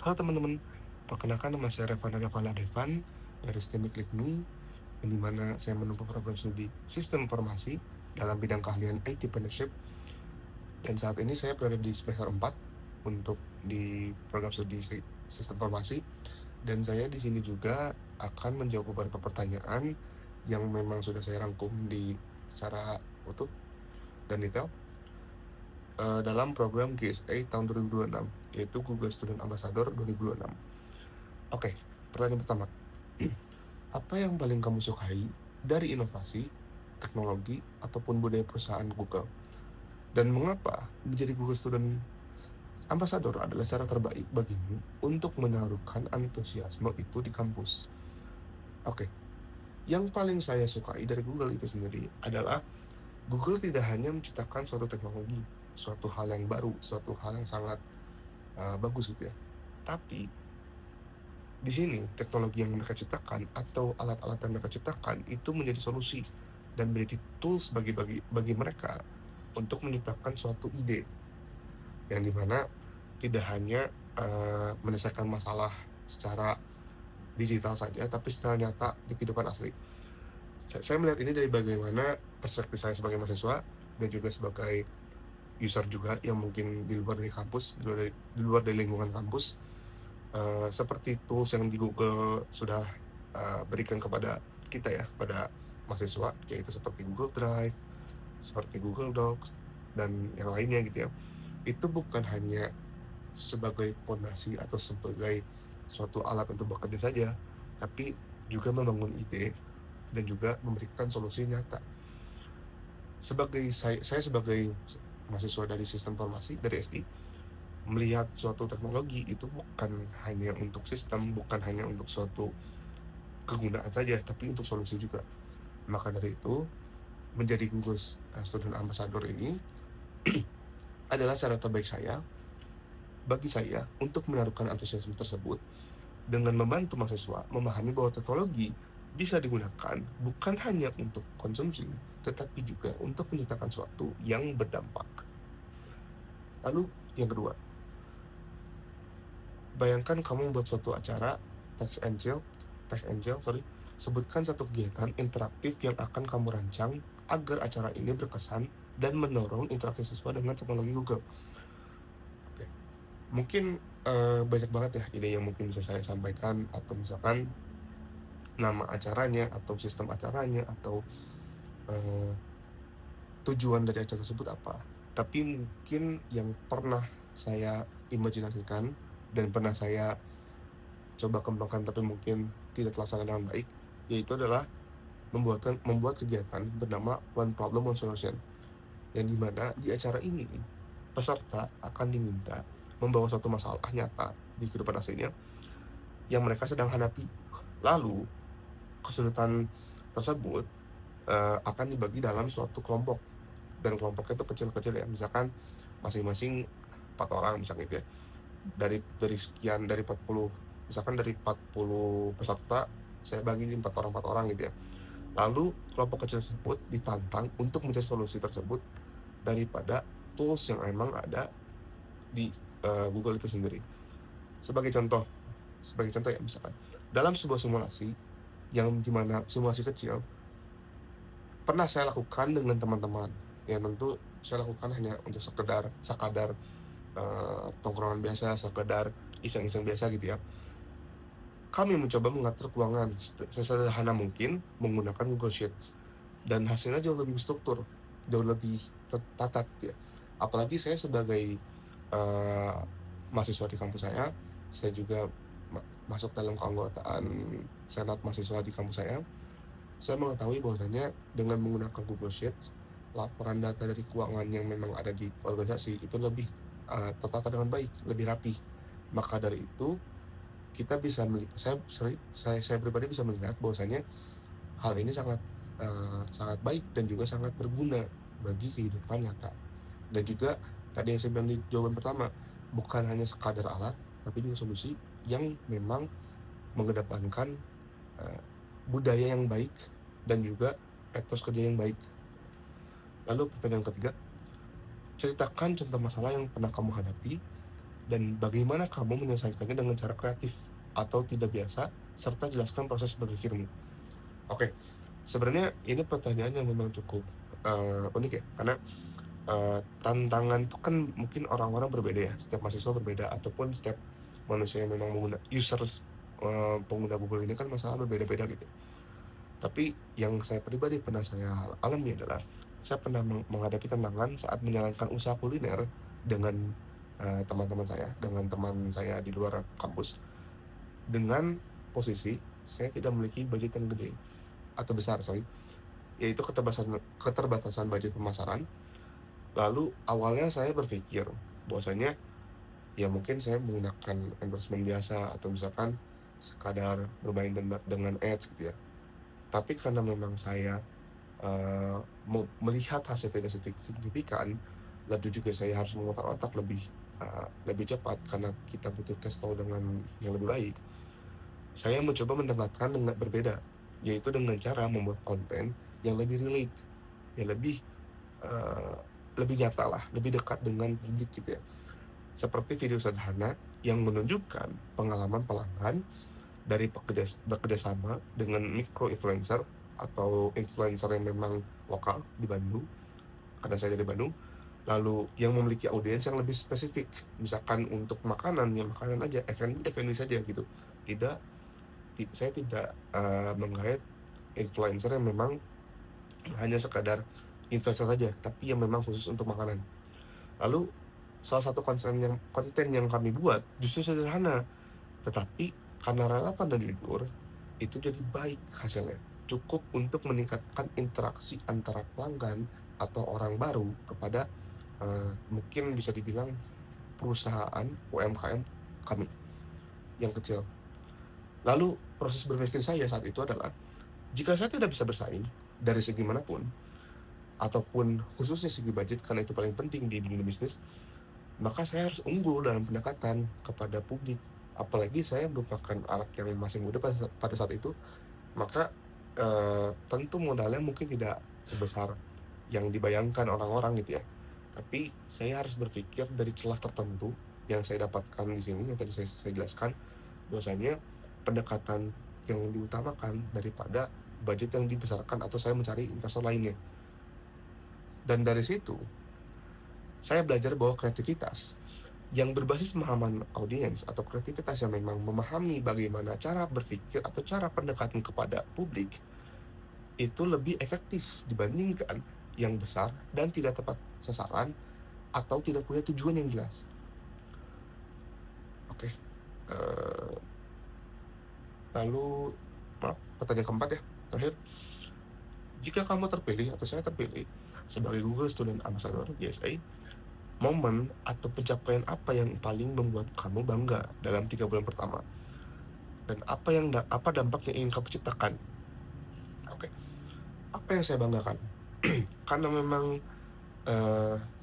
Halo teman-teman, perkenalkan nama saya Revan dari STEM Likmi, yang dimana saya menempuh program studi Sistem Informasi dalam bidang keahlian IT Entrepreneurship, dan saat ini saya berada di semester 4 untuk di program studi Sistem Informasi, dan saya di sini juga akan menjawab beberapa pertanyaan yang memang sudah saya rangkum secara utuh dan detail dalam program GSA tahun 2026, yaitu Google Student Ambassador 2026. Oke, pertanyaan pertama. Apa yang paling kamu sukai dari inovasi, teknologi, ataupun budaya perusahaan Google? Dan mengapa menjadi Google Student Ambassador adalah cara terbaik bagimu untuk menaruhkan antusiasme itu di kampus? Oke, yang paling saya sukai dari Google itu sendiri adalah Google tidak hanya menciptakan suatu teknologi, suatu hal yang baru, suatu hal yang sangat bagus gitu ya. Tapi di sini teknologi yang mereka ciptakan atau alat-alat yang mereka ciptakan itu menjadi solusi dan menjadi tools bagi mereka untuk menciptakan suatu ide yang dimana tidak hanya menyelesaikan masalah secara digital saja, tapi secara nyata di kehidupan asli. Saya melihat ini dari bagaimana perspektif saya sebagai mahasiswa dan juga sebagai user juga yang mungkin di luar dari kampus, di luar dari lingkungan kampus, seperti tools yang di Google sudah berikan kepada kita ya, kepada mahasiswa, yaitu seperti Google Drive, seperti Google Docs, dan yang lainnya gitu ya. Itu bukan hanya sebagai fondasi atau sebagai suatu alat untuk bekerja saja, tapi juga membangun ide dan juga memberikan solusi nyata. Saya sebagai mahasiswa dari sistem informasi dari SI, melihat suatu teknologi itu bukan hanya untuk sistem, bukan hanya untuk suatu kegunaan saja, tapi untuk solusi juga. Maka dari itu, menjadi Google Student Ambassador ini adalah cara terbaik bagi saya untuk menaruhkan antusiasme tersebut dengan membantu mahasiswa memahami bahwa teknologi bisa digunakan bukan hanya untuk konsumsi, tetapi juga untuk menciptakan sesuatu yang berdampak. Lalu yang kedua, bayangkan kamu membuat suatu acara Tech Angel, sebutkan satu kegiatan interaktif yang akan kamu rancang agar acara ini berkesan dan mendorong interaksi siswa dengan teknologi Google. Oke. Mungkin banyak banget ya ide yang mungkin bisa saya sampaikan, atau misalkan nama acaranya, atau sistem acaranya, atau tujuan dari acara tersebut apa. Tapi mungkin yang pernah saya imajinasikan dan pernah saya coba kembangkan tapi mungkin tidak terlaksana dengan baik, yaitu adalah membuat kegiatan bernama One Problem One Solution, yang dimana di acara ini peserta akan diminta membawa suatu masalah nyata di kehidupan aslinya yang mereka sedang hadapi. Lalu kesulitan tersebut akan dibagi dalam suatu kelompok, dan kelompoknya itu kecil-kecil ya, misalkan masing-masing 4 orang misalnya gitu ya. Dari sekian, dari 40, misalkan dari 40 peserta saya bagi di 4 orang gitu ya. Lalu kelompok kecil tersebut ditantang untuk mencari solusi tersebut daripada tools yang emang ada di Google itu sendiri. Sebagai contoh ya, misalkan dalam sebuah simulasi yang dimana simulasi kecil pernah saya lakukan dengan teman-teman, yang tentu saya lakukan hanya untuk sekadar tongkrongan biasa, sekadar iseng-iseng biasa gitu ya. Kami mencoba mengatur keuangan sesederhana mungkin menggunakan Google Sheets, dan hasilnya jauh lebih struktur, jauh lebih tertata gitu ya. Apalagi saya sebagai mahasiswa di kampus saya juga masuk dalam keanggotaan senat mahasiswa di kampus saya mengetahui bahwasanya dengan menggunakan Google Sheets, laporan data dari keuangan yang memang ada di organisasi itu lebih tertata dengan baik, lebih rapi. Maka dari itu kita bisa saya pribadi bisa melihat bahwasanya hal ini sangat baik dan juga sangat berguna bagi kehidupan nyata. Dan juga tadi yang saya bilang di jawaban pertama, bukan hanya sekadar alat, tapi juga solusi yang memang mengedepankan budaya yang baik dan juga etos kerja yang baik. Lalu pertanyaan ketiga, ceritakan contoh masalah yang pernah kamu hadapi dan bagaimana kamu menyelesaikannya dengan cara kreatif atau tidak biasa, serta jelaskan proses berpikirmu. Oke, sebenarnya ini pertanyaan yang memang cukup unik ya, karena tantangan itu kan mungkin orang-orang berbeda ya, setiap mahasiswa berbeda, ataupun setiap manusia yang memang pengguna Google ini kan masalah berbeda-beda gitu. Tapi yang saya pribadi pernah saya alami adalah saya pernah menghadapi tantangan saat menjalankan usaha kuliner dengan teman-teman saya, dengan teman saya di luar kampus, dengan posisi saya tidak memiliki budget yang gede atau besar, yaitu keterbatasan budget pemasaran. Lalu awalnya saya berpikir bahwasanya ya mungkin saya menggunakan endorsement biasa atau misalkan sekadar bermain dengan ads gitu ya. Tapi karena memang saya melihat hasil tidak signifikan, lalu juga saya harus memutar otak lebih cepat karena kita butuh cash flow dengan yang lebih baik. Saya mencoba mendapatkan dengan berbeda, yaitu dengan cara membuat konten yang lebih relate, yang lebih nyata lah, lebih dekat dengan publik gitu ya. Seperti video sederhana yang menunjukkan pengalaman pelanggan dari bekerjasama dengan micro influencer atau influencer yang memang lokal di Bandung, karena saya dari Bandung, lalu yang memiliki audiens yang lebih spesifik, misalkan untuk makanan, ya makanan aja, F&B saja gitu. Saya tidak menggait influencer yang memang hanya sekadar influencer saja, tapi yang memang khusus untuk makanan. Lalu salah satu konten yang kami buat justru sederhana, tetapi karena relevan dan jujur, itu jadi baik hasilnya. Cukup untuk meningkatkan interaksi antara pelanggan atau orang baru kepada mungkin bisa dibilang perusahaan UMKM kami yang kecil. Lalu proses berpikir saya saat itu adalah, jika saya tidak bisa bersaing dari segi manapun, ataupun khususnya segi budget karena itu paling penting di dunia bisnis, maka saya harus unggul dalam pendekatan kepada publik. Apalagi saya merupakan anak yang masih muda pada saat itu, maka tentu modalnya mungkin tidak sebesar yang dibayangkan orang-orang gitu ya. Tapi saya harus berpikir dari celah tertentu yang saya dapatkan di sini, yang tadi saya jelaskan, bahwasanya pendekatan yang diutamakan daripada budget yang dibesarkan atau saya mencari investor lainnya. Dan dari situ saya belajar bahwa kreativitas yang berbasis pemahaman audiens atau kreativitas yang memang memahami bagaimana cara berpikir atau cara pendekatan kepada publik itu lebih efektif dibandingkan yang besar dan tidak tepat sasaran atau tidak punya tujuan yang jelas. Oke. Lalu pertanyaan keempat ya, terakhir. Jika kamu terpilih atau saya terpilih sebagai Google Student Ambassador GSA, momen atau pencapaian apa yang paling membuat kamu bangga dalam 3 bulan pertama? Dan apa dampak yang ingin kamu ciptakan? Oke. Apa yang saya banggakan? Karena memang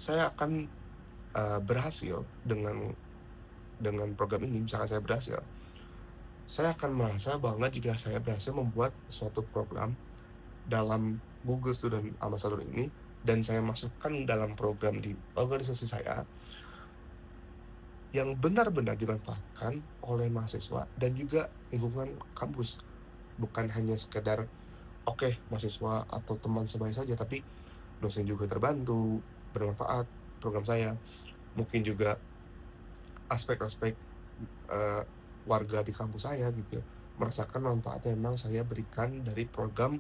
saya akan berhasil dengan program ini. Misalkan saya berhasil, saya akan merasa bangga jika saya berhasil membuat suatu program dalam Google Student Ambassador ini, dan saya masukkan dalam program di organisasi saya yang benar-benar dimanfaatkan oleh mahasiswa dan juga lingkungan kampus. Bukan hanya sekedar mahasiswa atau teman sebaya saja, tapi dosen juga terbantu, bermanfaat program saya. Mungkin juga aspek-aspek warga di kampus saya gitu ya, merasakan manfaat yang memang saya berikan dari program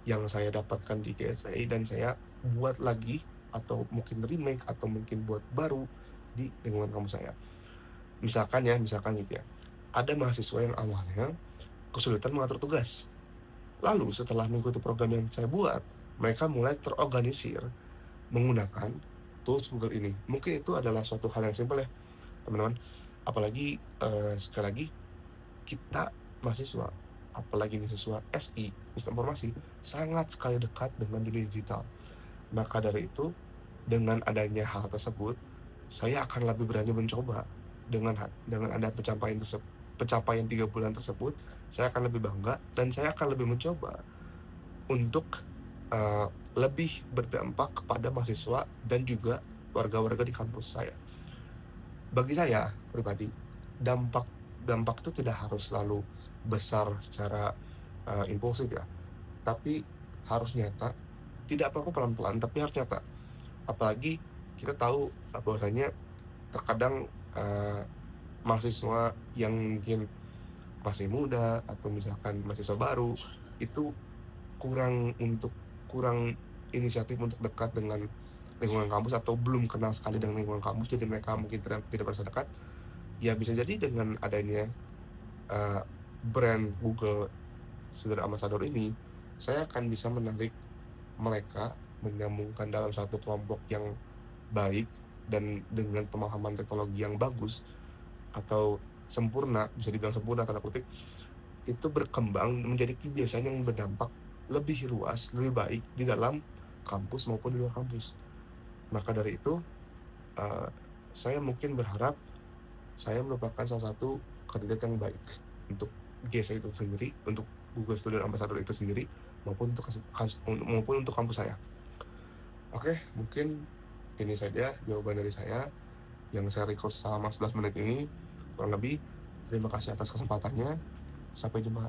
yang saya dapatkan di GSA dan saya buat lagi atau mungkin remake atau mungkin buat baru di lingkungan kampus saya. Misalkan gitu ya, ada mahasiswa yang awalnya kesulitan mengatur tugas. Lalu setelah mengikuti program yang saya buat, mereka mulai terorganisir menggunakan tools Google ini. Mungkin itu adalah suatu hal yang simpel ya, teman-teman. Apalagi sekali lagi, kita mahasiswa, apalagi mahasiswa SI, Sistem Informasi, sangat sekali dekat dengan dunia digital. Maka dari itu, dengan adanya hal tersebut, saya akan lebih berani mencoba. Dengan ada pencapaian 3 bulan tersebut, saya akan lebih bangga dan saya akan lebih mencoba untuk lebih berdampak kepada mahasiswa dan juga warga-warga di kampus saya. Bagi saya pribadi, dampak dampak itu tidak harus selalu besar secara, impulsif ya, tapi harus nyata, tidak apa-apa pelan-pelan tapi harus nyata. Apalagi kita tahu, bahwasanya terkadang, mahasiswa yang mungkin masih muda atau misalkan mahasiswa baru, itu kurang inisiatif untuk dekat dengan lingkungan kampus atau belum kenal sekali dengan lingkungan kampus, jadi mereka mungkin tidak merasa dekat. Ya bisa jadi dengan adanya, eee, brand Google Student Ambassador ini, saya akan bisa menarik mereka, menyambungkan dalam satu kelompok yang baik dan dengan pemahaman teknologi yang bagus atau sempurna, bisa dibilang "sempurna" tanda kutip, itu berkembang menjadi kebiasaan yang berdampak lebih luas, lebih baik di dalam kampus maupun di luar kampus. Maka dari itu, eee, saya mungkin berharap saya merupakan salah satu kandidat yang baik untuk GSI itu sendiri, untuk Google Student Ambassador itu sendiri, maupun untuk maupun untuk kampus saya. Oke, mungkin ini saja jawaban dari saya yang saya record selama 11 menit ini, kurang lebih. Terima kasih atas kesempatannya. Sampai jumpa.